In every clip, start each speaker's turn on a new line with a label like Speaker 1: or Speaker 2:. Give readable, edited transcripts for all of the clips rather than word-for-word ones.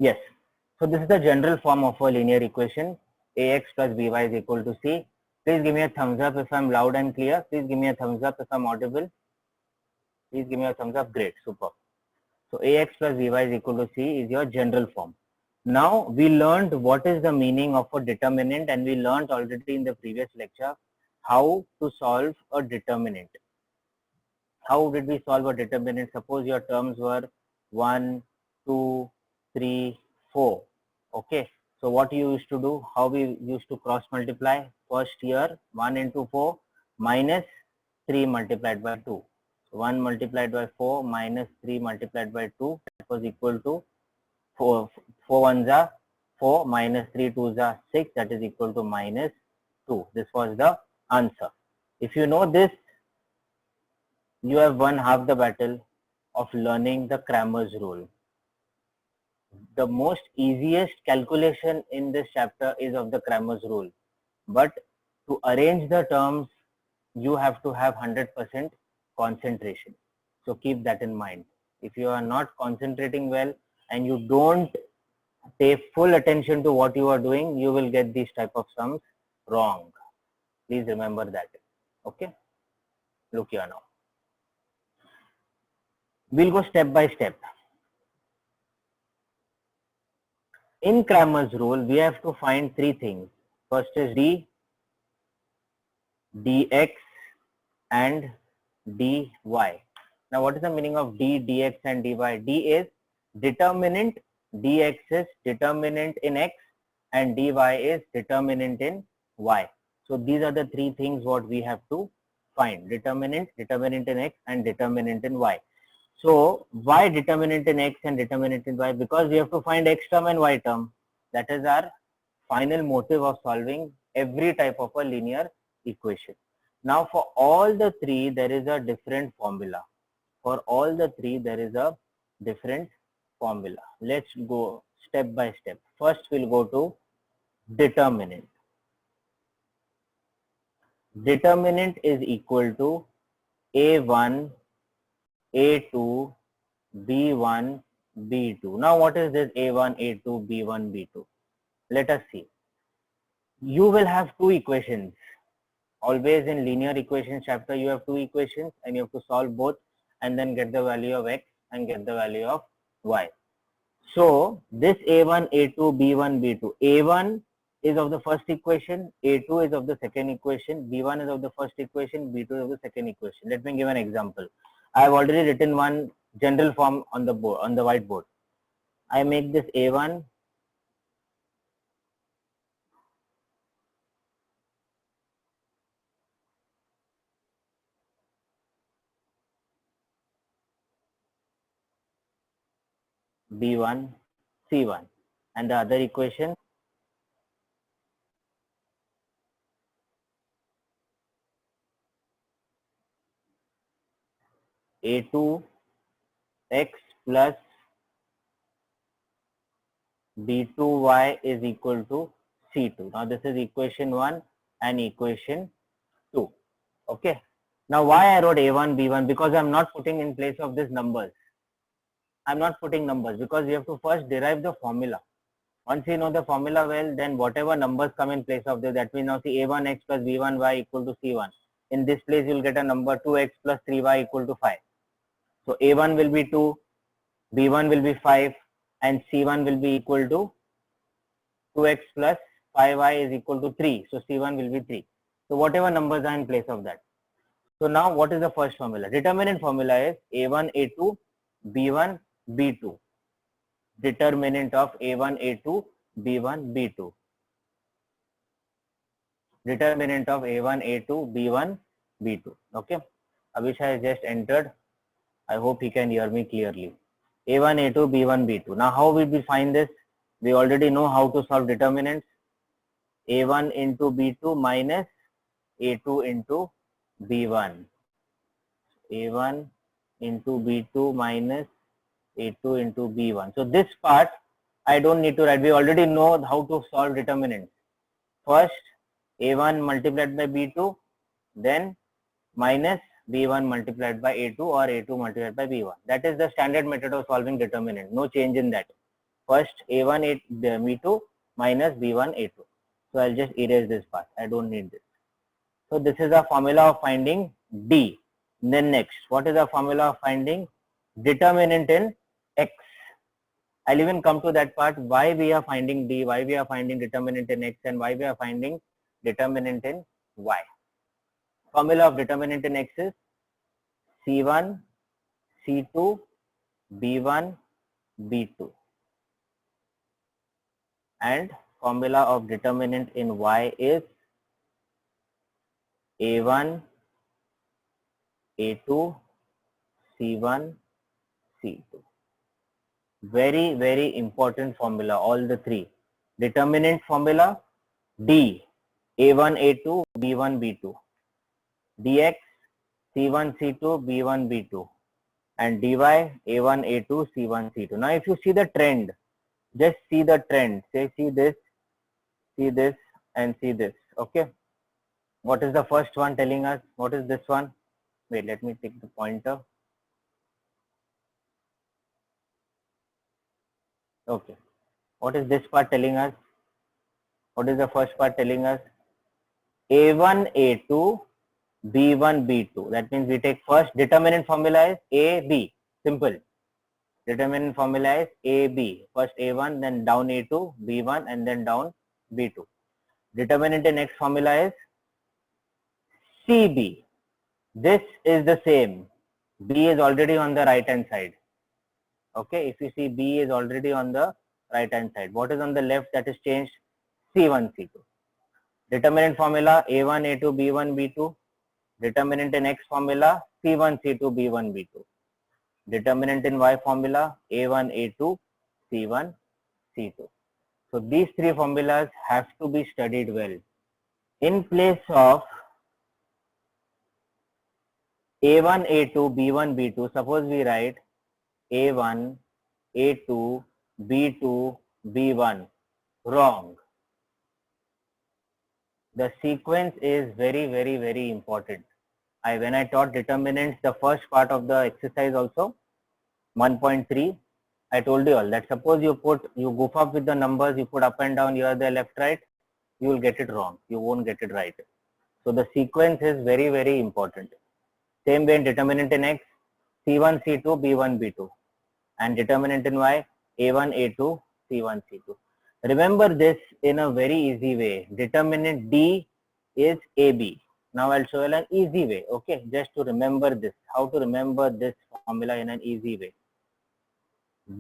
Speaker 1: Yes. So this is the general form of a linear equation. Ax plus by is equal to c. Please give me a thumbs up if I'm loud and clear. Please give me a thumbs up if I'm audible. Please give me a thumbs up. Great. Super. So Ax plus by is equal to c is your general form. Now we learned what is the meaning of a determinant, and we learned already in the previous lecture how to solve a determinant. How did we solve a determinant? Suppose your terms were 1, 2, 3, 4. Okay. So what you used to do, how we used to cross multiply? First here 1 into 4 minus 3 multiplied by 2. 1 multiplied by 4 minus 3 multiplied by 2, that was equal to 4 ones are 4 minus 3 twos are 6, that is equal to minus 2. This was the answer. If you know this, you have won half the battle of learning the Cramer's rule. The most easiest calculation in this chapter is of the Cramer's rule, but to arrange the terms you have to have 100% concentration. So keep that in mind. If you are not concentrating well and you don't pay full attention to what you are doing, you will get these type of sums wrong. Please remember that. Okay, look here now. We'll go step by step. In Cramer's rule, we have to find three things. First is d, dx and dy. Now what is the meaning of d, dx and dy? D is determinant, dx is determinant in x, and dy is determinant in y. So these are the three things what we have to find: determinant, determinant in x, and determinant in y. So why determinant in x and determinant in y? Because we have to find x term and y term. That is our final motive of solving every type of a linear equation. Now for all the three, there is a different formula. For all the three, there is a different formula. Let's go step by step. First, we'll go to determinant. Determinant is equal to A1, A2, B1, B2. Now what is this A1, A2, B1, B2? Let us see. You will have two equations. Always in linear equations chapter, you have two equations and you have to solve both and then get the value of x and get the value of y. So this A1, A2, B1, B2. A1 is of the first equation, A2 is of the second equation, B1 is of the first equation, B2 is of the second equation. Let me give an example. I have already written one general form on the board, on the whiteboard. I make this A1, B1, C1, and the other equation A2 x plus B2y is equal to C2. Now this is equation 1 and equation 2. Okay. Now why I wrote A1, B1? Because I'm not putting in place of these numbers. I'm not putting numbers because you have to first derive the formula. Once you know the formula well, then whatever numbers come in place of this, that means now see A1x plus B1y equal to C1. In this place, you'll get a number 2x plus 3y equal to 5. So A1 will be 2, B1 will be 5, and C1 will be equal to 2x plus 5y is equal to 3. So C1 will be 3. So whatever numbers are in place of that. So now what is the first formula? Determinant formula is A1, A2, B1, B2. Determinant of A1, A2, B1, B2. Determinant of A1, A2, B1, B2. Okay. Abhishek has just entered. I hope he can hear me clearly. A1, A2, B1, B2. Now how will we find this? We already know how to solve determinants. A1 into B2 minus A2 into B1. A1 into B2 minus A2 into B1. So this part I don't need to write. We already know how to solve determinants. First A1 multiplied by B2, then minus B1 multiplied by A2 or A2 multiplied by B1. That is the standard method of solving determinant. No change in that. First A1 B2 minus B1 A2. So I'll just erase this part. I don't need this. So this is the formula of finding D. Then next, what is the formula of finding determinant in X? I'll even come to that part, why we are finding D, why we are finding determinant in X, and why we are finding determinant in Y. Formula of determinant in X is C1, C2, B1, B2. And formula of determinant in Y is A1, A2, C1, C2. Very, very important formula, all the three. Determinant formula, D, A1, A2, B1, B2. Dx, C1, C2, B1, B2. And dy, A1, A2, C1, C2. Now if you see the trend, just see the trend. Say, see this, and see this. Okay. What is the first one telling us? What is this one? Wait, let me take the pointer. Okay. What is this part telling us? What is the first part telling us? A1, A2, B1, B2. That means we take first determinant formula is A, B. Simple. Determinant formula is A, B. First A1, then down A2, B1, and then down B2. Determinant in next formula is CB. This is the same. B is already on the right hand side. Okay, if you see B is already on the right hand side. What is on the left that is changed? C1, C2. Determinant formula A1, A2, B1, B2. Determinant in X formula C1, C2, B1, B2. Determinant in Y formula A1, A2, C1, C2. So these three formulas have to be studied well. In place of A1, A2, B1, B2, suppose we write A1, A2, B2, B1. Wrong. The sequence is very, very, very important. When I taught determinants, the first part of the exercise also, 1.3, I told you all that suppose you goof up with the numbers, you put up and down, here the left, right, you will get it wrong. You won't get it right. So the sequence is very, very important. Same way in determinant in X, C1, C2, B1, B2. And determinant in Y, A1, A2, C1, C2. Remember this in a very easy way. Determinant D is AB. Now I'll show you an easy way. Okay, just to remember this. How to remember this formula in an easy way.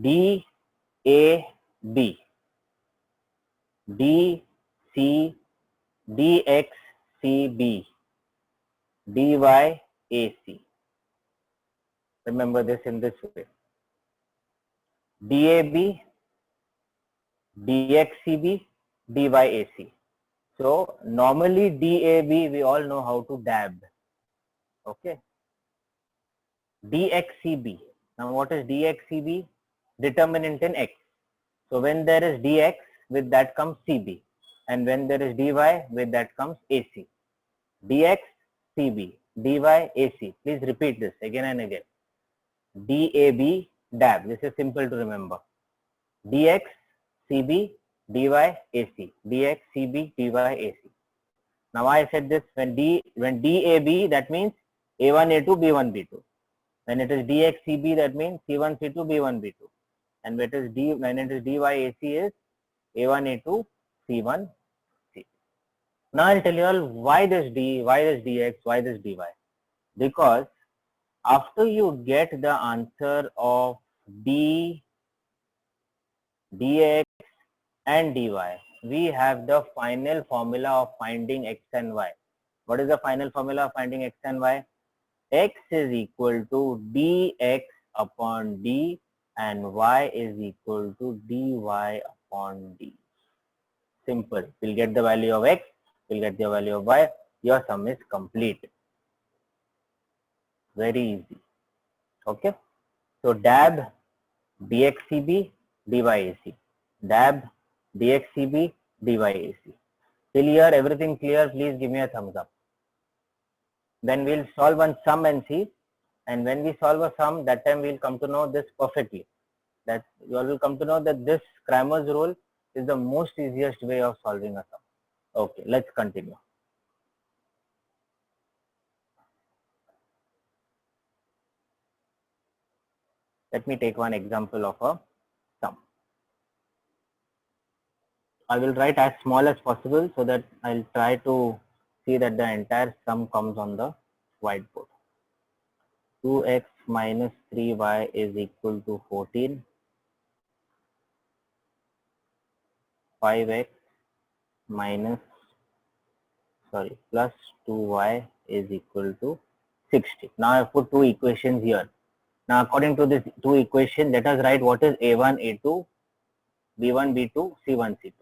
Speaker 1: D A B. D C DX CB. DY AC. Remember this in this way. DAB, DXCB, DYAC. So normally DAB we all know how to dab. Okay. DXCB. Now what is DXCB? Determinant in X. So when there is DX, with that comes CB. And when there is DY, with that comes AC. DX, CB, DY, AC. Please repeat this again and again. DAB, DAB. This is simple to remember. DX, CB, DY, AC. DX, CB, DY, AC. Now I said this, when DAB, that means A1, A2, B1, B2. When it is DX, CB, that means C1, C2, B1, B2. And when it is DY, AC is A1, A2, C1, C2. Now I'll tell you all why this D, why this DX, why this DY. Because after you get the answer of D, DX and DY, we have the final formula of finding X and Y. What is the final formula of finding X and Y? X is equal to dx upon d and y is equal to dy upon d. Simple. We'll get the value of x, we'll get the value of y. Your sum is complete. Very easy. Okay. So DAB, DXCB, DYAC. DAB, DXCB, DYAC. Till here, everything clear? Please give me a thumbs up. Then we'll solve one sum and see. And when we solve a sum, that time we'll come to know this perfectly. That you all will come to know that this Cramer's rule is the most easiest way of solving a sum. Okay, let's continue. Let me take one example of a sum. I will write as small as possible so that I'll try to see that the entire sum comes on the whiteboard. 2x minus 3y is equal to 14. 5x minus plus 2y is equal to 60. Now I have put two equations here. Now according to this two equations, let us write what is a1, a2, b1, b2, c1, c2.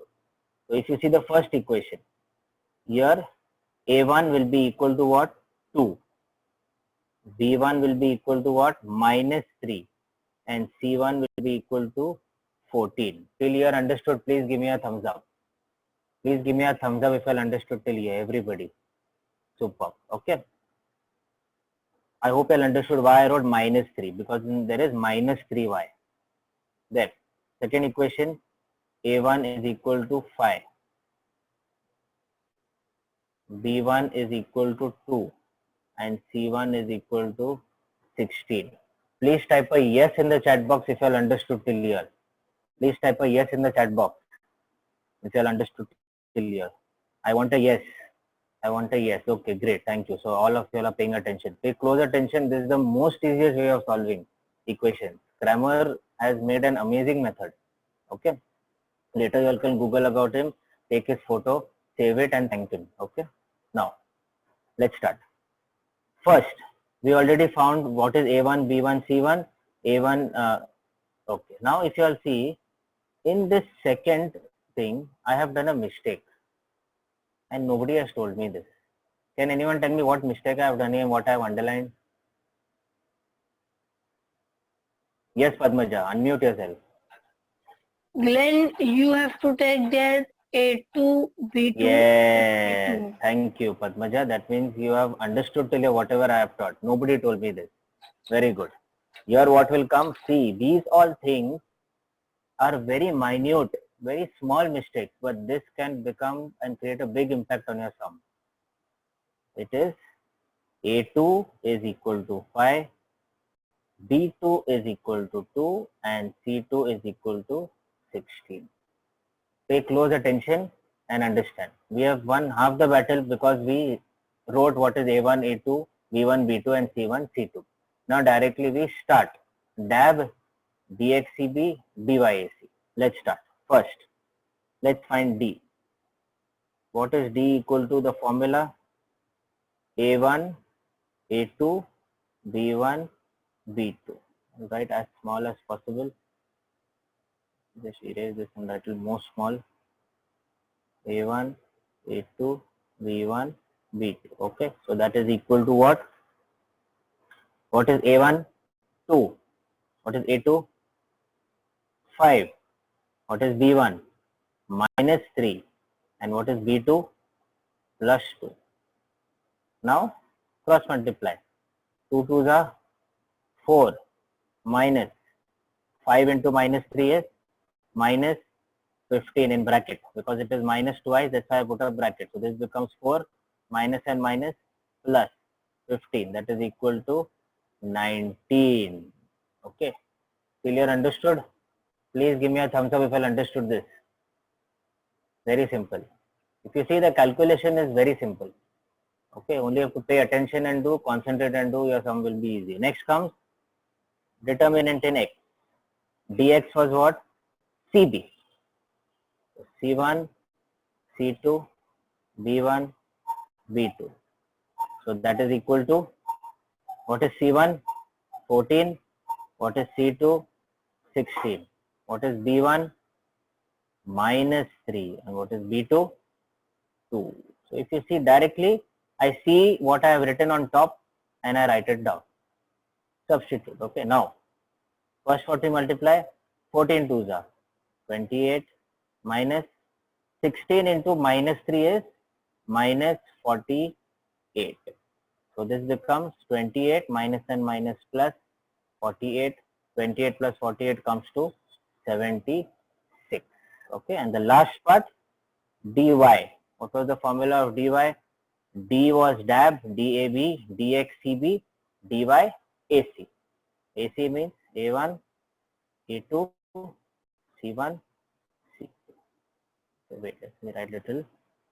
Speaker 1: So if you see the first equation, here a1 will be equal to what? 2. b1 will be equal to what? Minus 3. And c1 will be equal to 14. Till here understood, please give me a thumbs up. Please give me a thumbs up if I understood till here, everybody. Super. Okay. I hope you understood why I wrote minus 3, because there is minus 3y. There. Second equation, a1 is equal to 5. b1 is equal to 2. And c1 is equal to 16. Please type a yes in the chat box if you all understood till here. Please type a yes in the chat box if you all understood till here. I want a yes. I want a yes. Okay, great. Thank you. So all of you are paying attention. Pay close attention. This is the most easiest way of solving equations. Cramer has made an amazing method. Okay. Later you all can Google about him, take his photo, save it and thank him. Okay. Now, let's start. First, we already found what is A1, B1, C1. A1, okay. Now if you all see, in this second thing, I have done a mistake. And nobody has told me this. Can anyone tell me what mistake I have done here and what I have underlined? Yes, Padmaja, unmute yourself.
Speaker 2: Glenn, you have to take that A2, B2.
Speaker 1: Yes,
Speaker 2: A2.
Speaker 1: thank you, Padmaja. That means you have understood till whatever I have taught. Nobody told me this. Very good. Here what will come? See, these all things are very minute, very small mistakes, but this can become and create a big impact on your sum. It is A2 is equal to 5, B2 is equal to 2, and C2 is equal to 16. Pay close attention and understand. We have won half the battle because we wrote what is A1, A2, B1, B2, and C1, C2. Now directly we start. DAB, DXCB, DYAC. Let's start. First, let's find D. What is D equal to? The formula A1, A2, B1, B2. Write as small as possible. Just erase this and write more small. A1, A2, B1, B2. Okay, so that is equal to what? What is A1? 2. What is A2? 5. What is B1? Minus 3. And what is B2? Plus 2. Now cross multiply. 2 2s are 4 minus 5 into minus 3 is minus 15 in bracket, because it is minus twice, that's why I put a bracket. So this becomes 4 minus and minus plus 15, that is equal to 19. Okay, clear, understood? Please give me a thumbs up if I understood this. Very simple. If you see, the calculation is very simple. Okay, only have to pay attention and do, concentrate and do, your sum will be easy. Next comes determinant in x. Dx was what? CB. So C1, C2, B1, B2. So that is equal to, what is C1? 14. What is C2? 16. What is B1? Minus 3. And what is B2? 2. So if you see directly, I see what I have written on top and I write it down. Substitute. Okay, now first 40 multiply, 14 2s are 28 minus 16 into minus 3 is minus 48. So this becomes 28 minus and minus plus 48 28 plus 48 comes to 76. Okay, and the last part, dy. What was the formula of dy? D was DAB, DAB, dx CB, dy AC. AC means A1, A2, C1, C2. So wait, let me write little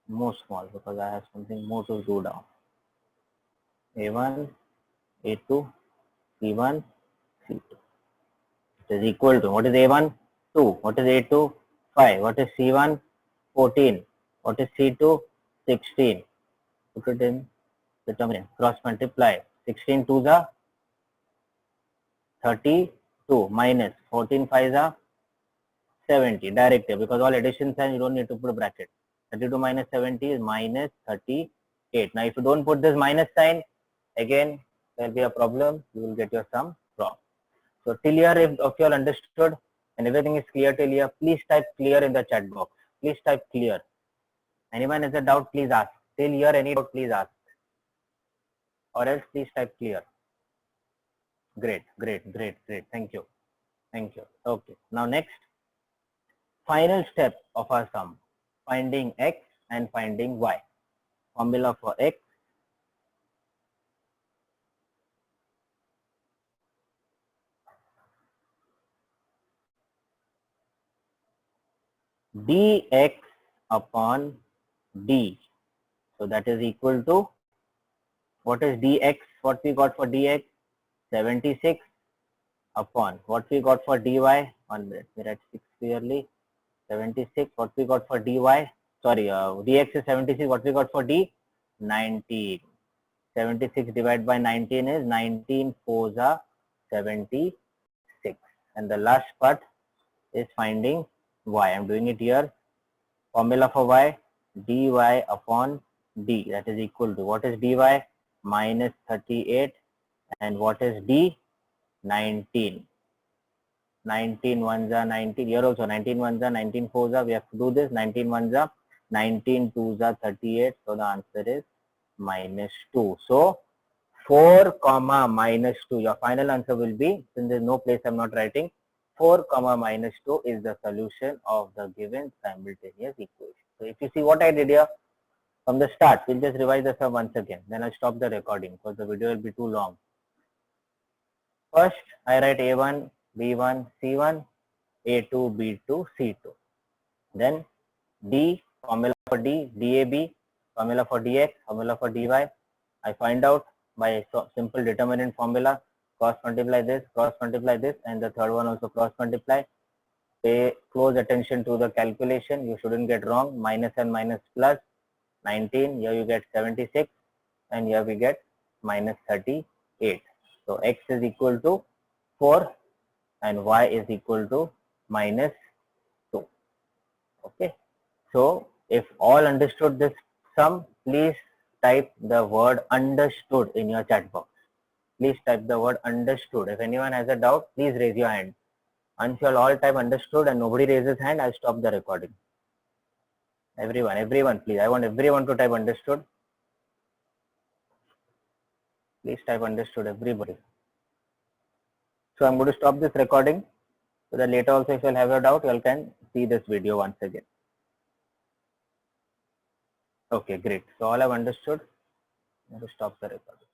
Speaker 1: more small because I have something more to do down. A1, A2, C1, C2. It is equal to, what is A1? 2. What is A2? 5. What is C1? 14. What is C2? 16. Put it in determinant. Cross multiply. 16 2s are 32 minus 14 5s are 70. Directly, because all addition signs you don't need to put a bracket. 32 minus 70 is minus 38. Now if you don't put this minus sign, again there will be a problem. You will get your sum wrong. So till here, if you all understood and everything is clear till here, please type clear in the chat box. Please type clear. Anyone has a doubt, please ask. Till here, any doubt, please ask. Or else, please type clear. Great, great, great, great. Thank you. Thank you. Okay. Now next, final step of our sum, finding x and finding y. Formula for x. Dx upon d. So that is equal to, what is dx? What we got for dx? 76 upon what we got for dy. 1 minute, we write 6 clearly. 76. What we got for dy? Sorry, dx is 76. What we got for d? 19. 76 divided by 19 is 19 4s are 76. And the last part is finding y. I'm doing it here. Formula for y, dy upon d. That is equal to, what is dy? Minus 38. And what is d? 19. 19 ones are 19. Here also 19 ones are 19 fours are. We have to do this. 19 ones are 19 twos are 38. So the answer is minus 2. So 4 comma minus 2. Your final answer will be, since there is no place I'm not writing, 4 comma minus 2 is the solution of the given simultaneous equation. So if you see what I did here from the start, we'll just revise the sum once again. Then I'll stop the recording because the video will be too long. First, I write A1, B1, C1, A2, B2, C2. Then D, formula for D, DAB, formula for DX, formula for DY. I find out by simple determinant formula, cross multiply this, and the third one also cross multiply. Pay close attention to the calculation. You shouldn't get wrong. Minus and minus plus 19. Here you get 76, and here we get minus 38. So x is equal to 4 and y is equal to minus 2. Okay. So if all understood this sum, please type the word understood in your chat box. Please type the word understood. If anyone has a doubt, please raise your hand. Once you all type understood and nobody raises hand, I'll stop the recording. Everyone, please. I want everyone to type understood. Please type understood, everybody. So I'm going to stop this recording so that later also if you have a doubt, you all can see this video once again. Okay, great. So all I've understood. I'm going to stop the recording.